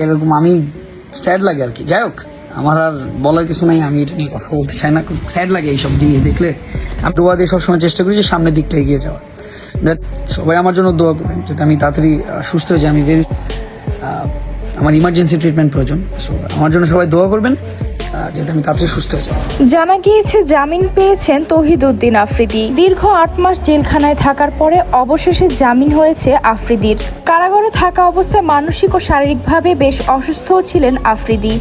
এরকম আমি স্যাড লাগে আর কি। যাই হোক, আমার আর বলার কিছু নাই, আমি এটা নিয়ে কথা বলতে চাই না। খুব স্যাড লাগে এইসব জিনিস দেখলে। আমি দোয়া দিয়ে সবসময় চেষ্টা করি যে সামনের দিকটা এগিয়ে যাওয়ার। সবাই আমার জন্য দোয়া করবেন যাতে আমি তাড়াতাড়ি সুস্থ হয়ে যাই। আমি আমার ইমার্জেন্সি ট্রিটমেন্ট প্রয়োজন, সো আমার জন্য সবাই দোয়া করবেন যাতে আমি তাড়াতাড়ি সুস্থ হয়ে যাই। জানা গিয়েছে জামিন পেয়েছেন তৌহিদউদ্দিন আফ্রিদি। দীর্ঘ 8 মাস জেলখানায় থাকার পরে অবশেষে জামিন হয়েছে আফ্রিদির। কারাগারে থাকা অবস্থায় মানসিক ও শারীরিকভাবে বেশ অসুস্থও ছিলেন আফ্রিদি।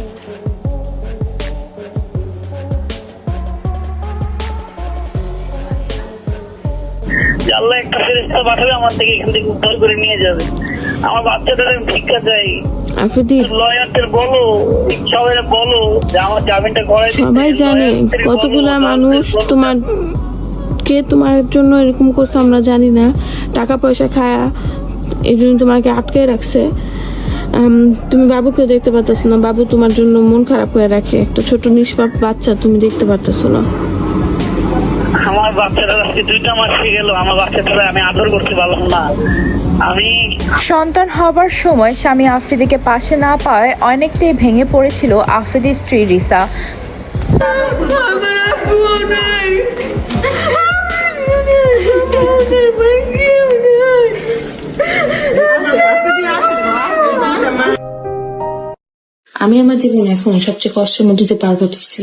আল্লাহ একটা ফেরেশতা পাঠাবে আমার থেকে এখান থেকে উদ্ধার করে নিয়ে যাবে। আমার বাচ্চাদের আমি ভিক্ষা চাই। লয়ারদের বলো, সবাই বলো যে আমার জামিনটা করাই দিতে। সবাই জানে কতগুলা মানুষ তোমার জন্য এরকম করছে, আমরা জানি না। টাকা পয়সা খায়া এই জন্য তোমাকে আটকে রাখছে। তুমি বাবুকেও দেখতে পাচ্ছ না, বাবু তোমার জন্য মন খারাপ করে রাখে। একটা ছোট নিষ্পাপ বাচ্চা তুমি দেখতে পাচ্ছ না। আমার বাচ্চাটা আজকে 2টা মাস হয়ে গেল, আমার বাচ্চাটা আমি আদর করতে পারলাম না। আমি সন্তান হবার সময় স্বামী আফ্রিদিকে পাশে না পাওয়ায় অনেকটাই ভেঙে পড়েছিল আফ্রিদির স্ত্রী রিসা। আমি আমার জীবনে এখন সবচেয়ে কষ্টের মধ্যে দিয়ে পার করতেছি।